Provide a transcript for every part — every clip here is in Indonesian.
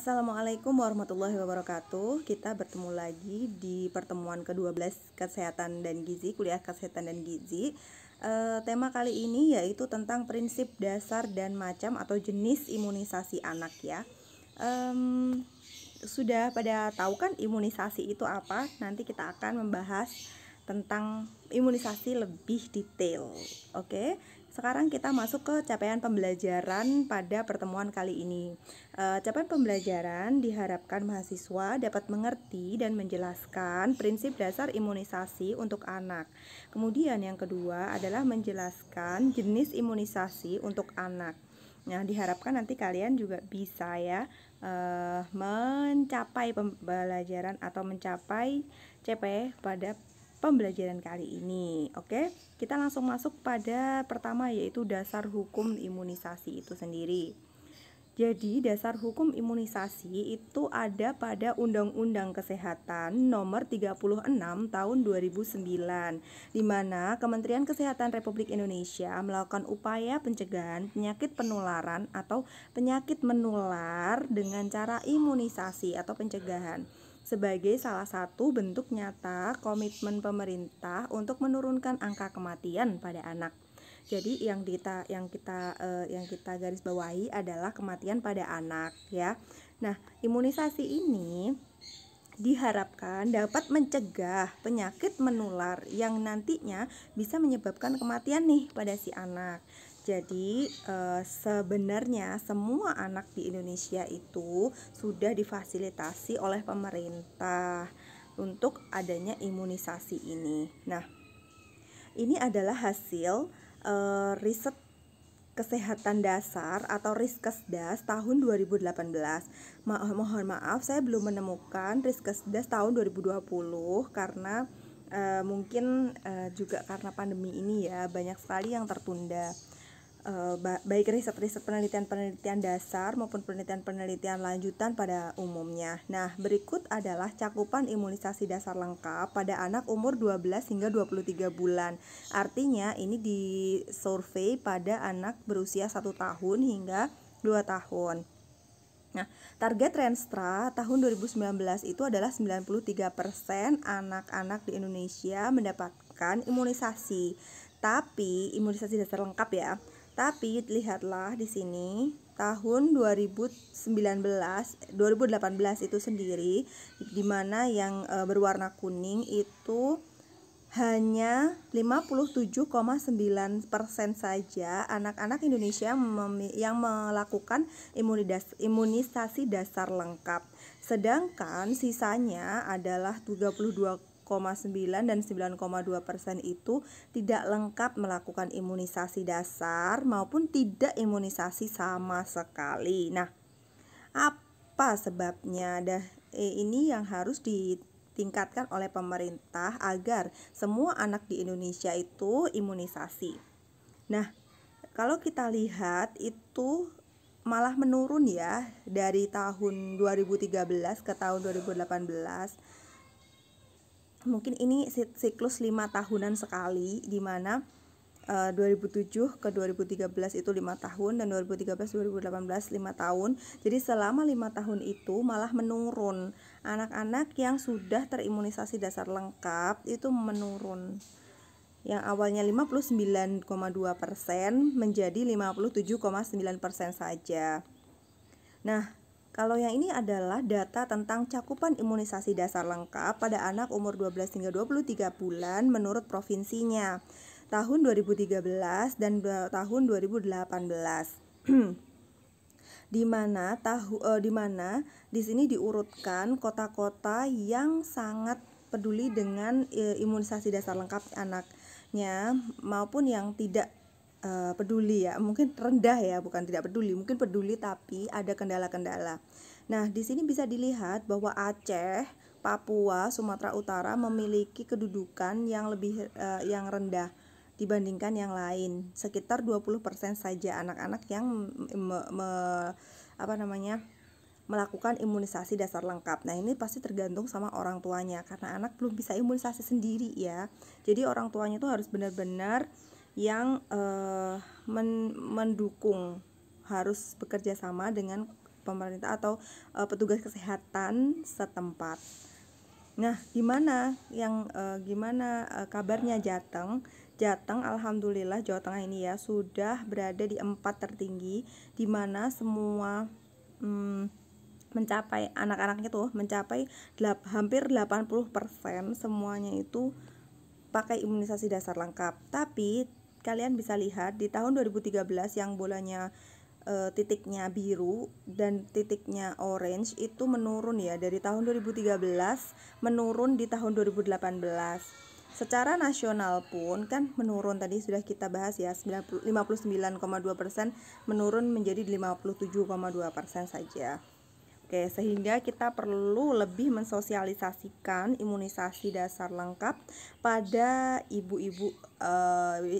Assalamualaikum warahmatullahi wabarakatuh. Kita bertemu lagi di pertemuan ke-12 Kesehatan dan Gizi, kuliah Kesehatan dan Gizi. Tema kali ini yaitu tentang prinsip dasar dan macam atau jenis imunisasi anak ya. Sudah pada tahu kan imunisasi itu apa? Nanti kita akan membahas tentang imunisasi lebih detail. Oke. Sekarang kita masuk ke capaian pembelajaran pada pertemuan kali ini. Capaian pembelajaran diharapkan mahasiswa dapat mengerti dan menjelaskan prinsip dasar imunisasi untuk anak. Kemudian yang kedua adalah menjelaskan jenis imunisasi untuk anak. Nah, diharapkan nanti kalian juga bisa ya mencapai pembelajaran atau mencapai CP pada pembelajaran kali ini. Oke, kita langsung masuk pada pertama, yaitu dasar hukum imunisasi itu sendiri. Jadi dasar hukum imunisasi itu ada pada Undang-Undang Kesehatan Nomor 36 Tahun 2009, di mana Kementerian Kesehatan Republik Indonesia melakukan upaya pencegahan penyakit penularan atau penyakit menular dengan cara imunisasi atau pencegahan sebagai salah satu bentuk nyata komitmen pemerintah untuk menurunkan angka kematian pada anak. Jadi yang kita garis bawahi adalah kematian pada anak ya. Nah, imunisasi ini diharapkan dapat mencegah penyakit menular yang nantinya bisa menyebabkan kematian nih pada si anak. Jadi sebenarnya semua anak di Indonesia itu sudah difasilitasi oleh pemerintah untuk adanya imunisasi ini. Nah, ini adalah hasil riset kesehatan dasar atau Riskesdas tahun 2018. Mohon maaf, saya belum menemukan Riskesdas tahun 2020 karena mungkin juga karena pandemi ini ya, banyak sekali yang tertunda. Baik riset-riset penelitian dasar maupun penelitian lanjutan pada umumnya. Nah, berikut adalah cakupan imunisasi dasar lengkap pada anak umur 12 hingga 23 bulan. Artinya ini disurvei pada anak berusia 1 tahun hingga 2 tahun. Nah, target Renstra tahun 2019 itu adalah 93% anak-anak di Indonesia mendapatkan imunisasi. Tapi imunisasi dasar lengkap ya. Tapi lihatlah di sini tahun 2018 itu sendiri, di mana yang berwarna kuning itu hanya 57,9% saja anak-anak Indonesia yang melakukan imunisasi dasar lengkap. Sedangkan sisanya adalah 32,9 dan 9,2% itu tidak lengkap melakukan imunisasi dasar maupun tidak imunisasi sama sekali. Nah, apa sebabnya? Ini yang harus ditingkatkan oleh pemerintah agar semua anak di Indonesia itu imunisasi. Nah, kalau kita lihat itu malah menurun ya dari tahun 2013 ke tahun 2018. Mungkin ini siklus 5 tahunan sekali, di mana 2007 ke 2013 itu 5 tahun dan 2013-2018 5 tahun. Jadi selama 5 tahun itu malah menurun. Anak-anak yang sudah terimunisasi dasar lengkap itu menurun. Yang awalnya 59,2% menjadi 57,9% saja. Nah, kalau yang ini adalah data tentang cakupan imunisasi dasar lengkap pada anak umur 12 hingga 23 bulan menurut provinsinya tahun 2013 dan tahun 2018. di mana di sini diurutkan kota-kota yang sangat peduli dengan imunisasi dasar lengkap anaknya maupun yang tidak peduli ya, mungkin rendah ya, bukan tidak peduli, mungkin peduli tapi ada kendala-kendala. Nah, di sini bisa dilihat bahwa Aceh, Papua, Sumatera Utara memiliki kedudukan yang lebih yang rendah dibandingkan yang lain. Sekitar 20% saja anak-anak yang melakukan imunisasi dasar lengkap. Nah, ini pasti tergantung sama orang tuanya karena anak belum bisa imunisasi sendiri ya. Jadi orang tuanya itu harus benar-benar yang mendukung, harus bekerja sama dengan pemerintah atau petugas kesehatan setempat. Nah, gimana kabarnya Jateng? Jateng, alhamdulillah Jawa Tengah ini ya sudah berada di 4 tertinggi, di mana semua mencapai anak-anaknya tuh mencapai hampir 80% semuanya itu pakai imunisasi dasar lengkap. Tapi kalian bisa lihat di tahun 2013 yang bolanya titiknya biru dan titiknya orange itu menurun ya, dari tahun 2013 menurun di tahun 2018. Secara nasional pun kan menurun, tadi sudah kita bahas ya, 59,2% menurun menjadi 57,2% saja. Oke, sehingga kita perlu lebih mensosialisasikan imunisasi dasar lengkap pada ibu-ibu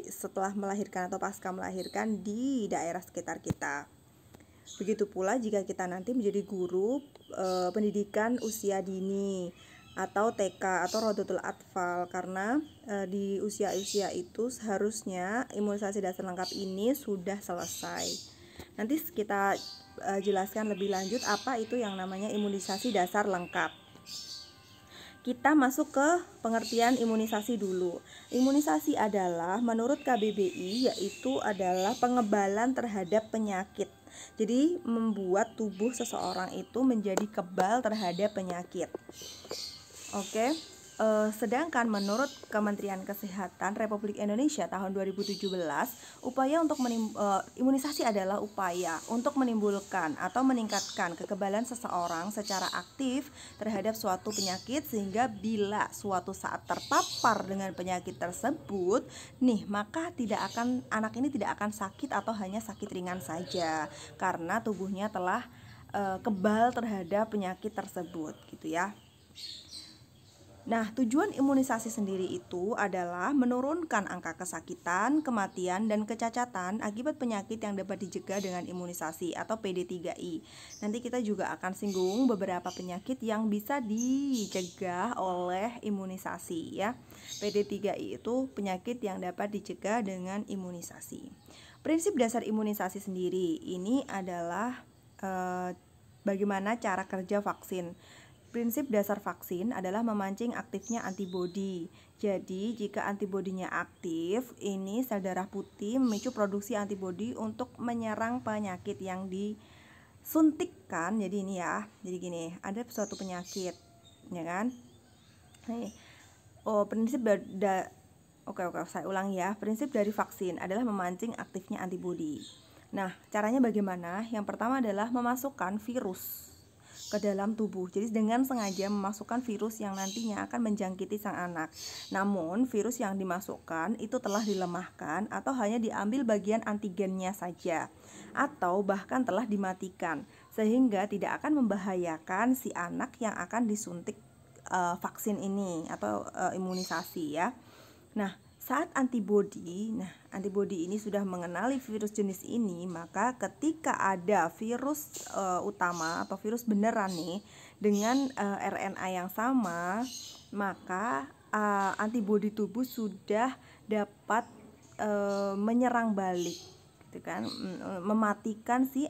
setelah melahirkan atau pasca melahirkan di daerah sekitar kita. Begitu pula jika kita nanti menjadi guru pendidikan usia dini atau TK atau Rodotul Atfal, karena di usia-usia itu seharusnya imunisasi dasar lengkap ini sudah selesai. Nanti kita jelaskan lebih lanjut apa itu yang namanya imunisasi dasar lengkap. Kita masuk ke pengertian imunisasi dulu. Imunisasi adalah menurut KBBI yaitu adalah pengebalan terhadap penyakit. Jadi membuat tubuh seseorang itu menjadi kebal terhadap penyakit. Oke. Sedangkan menurut Kementerian Kesehatan Republik Indonesia tahun 2017, upaya untuk imunisasi adalah upaya untuk menimbulkan atau meningkatkan kekebalan seseorang secara aktif terhadap suatu penyakit, sehingga bila suatu saat terpapar dengan penyakit tersebut, maka anak ini tidak akan sakit atau hanya sakit ringan saja karena tubuhnya telah kebal terhadap penyakit tersebut, gitu ya. Nah, tujuan imunisasi sendiri itu adalah menurunkan angka kesakitan, kematian, dan kecacatan akibat penyakit yang dapat dicegah dengan imunisasi atau PD3I. Nanti kita juga akan singgung beberapa penyakit yang bisa dicegah oleh imunisasi ya. PD3I itu penyakit yang dapat dicegah dengan imunisasi. Prinsip dasar imunisasi sendiri ini adalah bagaimana cara kerja vaksin. Prinsip dasar vaksin adalah memancing aktifnya antibodi. Jadi, jika antibodinya aktif, ini sel darah putih memicu produksi antibodi untuk menyerang penyakit yang disuntikkan. Jadi ini ya. Jadi gini, ada suatu penyakit, ya kan? Oke, saya ulang ya. Prinsip dari vaksin adalah memancing aktifnya antibodi. Nah, caranya bagaimana? Yang pertama adalah memasukkan virus ke dalam tubuh. Jadi dengan sengaja memasukkan virus yang nantinya akan menjangkiti sang anak. Namun virus yang dimasukkan itu telah dilemahkan atau hanya diambil bagian antigennya saja, atau bahkan telah dimatikan, sehingga tidak akan membahayakan si anak yang akan disuntik vaksin ini atau imunisasi ya. Nah, saat antibodi ini sudah mengenali virus jenis ini, maka ketika ada virus utama atau virus beneran nih dengan RNA yang sama, maka antibodi tubuh sudah dapat menyerang balik, gitu kan, mematikan si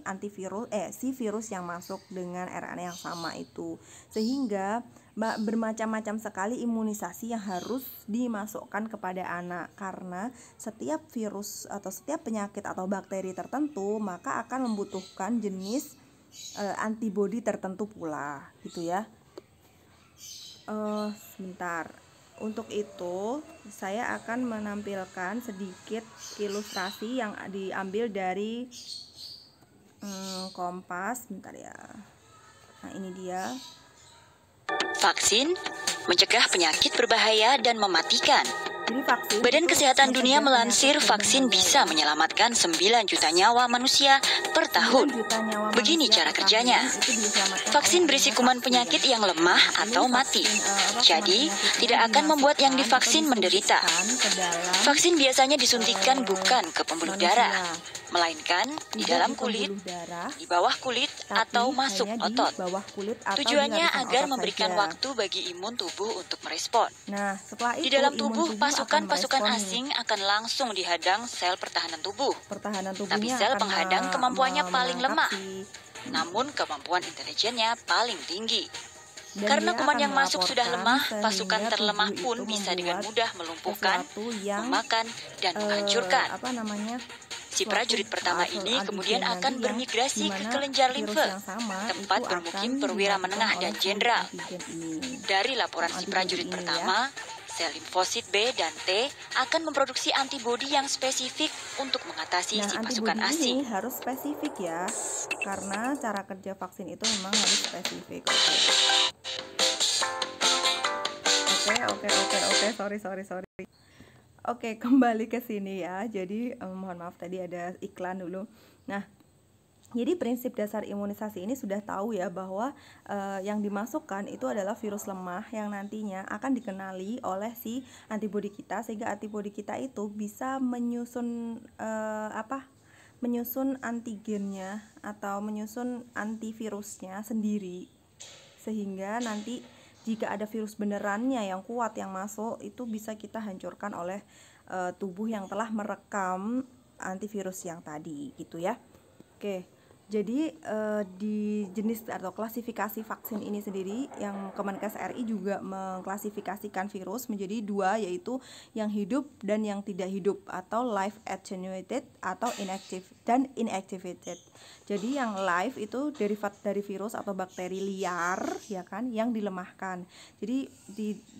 virus yang masuk dengan RNA yang sama itu, sehingga bermacam-macam sekali imunisasi yang harus dimasukkan kepada anak, karena setiap virus atau setiap penyakit atau bakteri tertentu maka akan membutuhkan jenis antibodi tertentu pula, gitu ya. Sebentar. Untuk itu saya akan menampilkan sedikit ilustrasi yang diambil dari Kompas. Bentar ya. Nah, ini dia. Vaksin mencegah penyakit berbahaya dan mematikan. Badan Kesehatan Dunia melansir vaksin bisa menyelamatkan 9 juta nyawa manusia per tahun. Begini cara kerjanya. Vaksin berisi kuman penyakit yang lemah atau mati. Jadi, tidak akan membuat yang divaksin menderita. Vaksin biasanya disuntikan bukan ke pembuluh darah, melainkan di dalam kulit, di bawah kulit, atau masuk otot. Tujuannya agar memberikan waktu bagi imun tubuh untuk merespon. Nah, setelah itu, di dalam tubuh pasukan-pasukan asing akan langsung dihadang sel pertahanan tubuh. Tapi sel penghadang kemampuannya paling lemah. namun kemampuan intelijennya paling tinggi. Karena kuman yang masuk sudah lemah, pasukan terlemah pun bisa dengan mudah melumpuhkan, memakan, dan menghancurkan. Si prajurit pertama ini kemudian akan bermigrasi ke kelenjar limfe, tempat bermukim perwira menengah dan jenderal. Dari laporan si prajurit pertama, sel limfosit B dan T akan memproduksi antibodi yang spesifik untuk mengatasi si pasukan asing. Ini harus spesifik ya, karena cara kerja vaksin itu memang harus spesifik. Oke, sorry. Oke, kembali ke sini ya. Jadi mohon maaf tadi ada iklan dulu. Nah, jadi prinsip dasar imunisasi ini sudah tahu ya bahwa yang dimasukkan itu adalah virus lemah yang nantinya akan dikenali oleh si antibodi kita, sehingga antibodi kita itu bisa menyusun menyusun antigennya atau menyusun antivirusnya sendiri, sehingga nanti jika ada virus benerannya yang kuat yang masuk, itu bisa kita hancurkan oleh tubuh yang telah merekam antivirus yang tadi gitu ya. Oke, jadi di jenis atau klasifikasi vaksin ini sendiri yang Kemenkes RI juga mengklasifikasikan virus menjadi dua, yaitu yang hidup dan yang tidak hidup, atau live attenuated atau inactivated. Jadi yang live itu derivat dari virus atau bakteri liar ya kan, yang dilemahkan. Jadi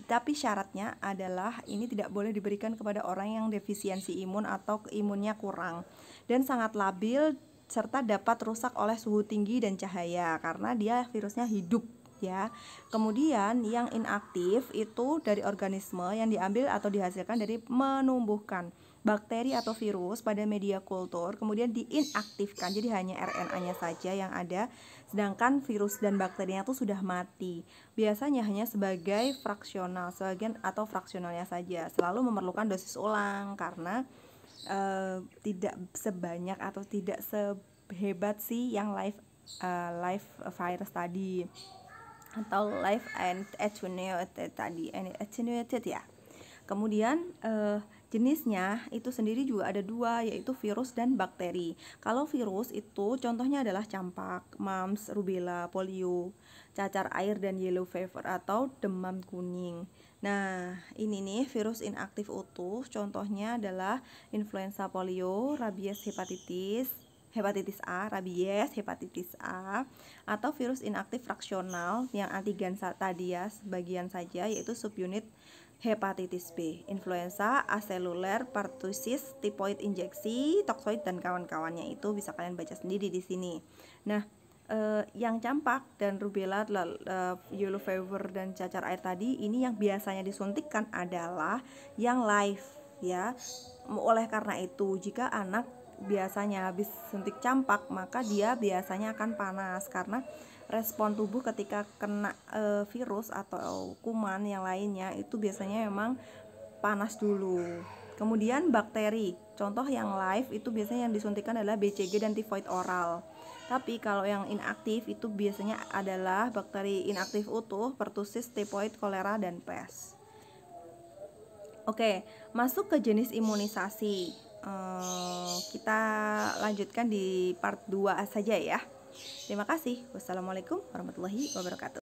tapi syaratnya adalah ini tidak boleh diberikan kepada orang yang defisiensi imun atau imunnya kurang dan sangat labil, serta dapat rusak oleh suhu tinggi dan cahaya karena dia virusnya hidup ya. Kemudian yang inaktif itu dari organisme yang diambil atau dihasilkan dari menumbuhkan bakteri atau virus pada media kultur, kemudian diinaktifkan, jadi hanya RNA-nya saja yang ada, sedangkan virus dan bakterinya itu sudah mati. Biasanya hanya sebagai fraksional, sebagian atau fraksionalnya saja, selalu memerlukan dosis ulang karena tidak sebanyak atau tidak sehebat sih yang live virus tadi atau live and attenuated ya. Kemudian jenisnya itu sendiri juga ada dua, yaitu virus dan bakteri. Kalau virus itu contohnya adalah campak, mumps, rubella, polio, cacar air, dan yellow fever atau demam kuning. Nah, ini nih virus inaktif utuh, contohnya adalah influenza, polio, rabies, hepatitis A, rabies, hepatitis A, atau virus inaktif fraksional yang antigen tadi ya, sebagian saja, yaitu subunit hepatitis B, influenza, aseluler, pertussis, tipoid injeksi, toksoid, dan kawan-kawannya itu bisa kalian baca sendiri di sini. Nah, yang campak dan rubella, yellow fever, dan cacar air tadi, ini yang biasanya disuntikkan adalah yang live ya. Oleh karena itu, jika anak biasanya habis suntik campak, maka dia biasanya akan panas karena respon tubuh ketika kena virus atau kuman yang lainnya itu biasanya memang panas dulu. Kemudian bakteri, contoh yang live itu biasanya yang disuntikan adalah BCG dan tifoid oral. Tapi kalau yang inaktif itu biasanya adalah bakteri inaktif utuh, pertussis, tifoid, kolera, dan pes. Oke, masuk ke jenis imunisasi. Kita lanjutkan di part 2 saja ya. Terima kasih. Wassalamualaikum warahmatullahi wabarakatuh.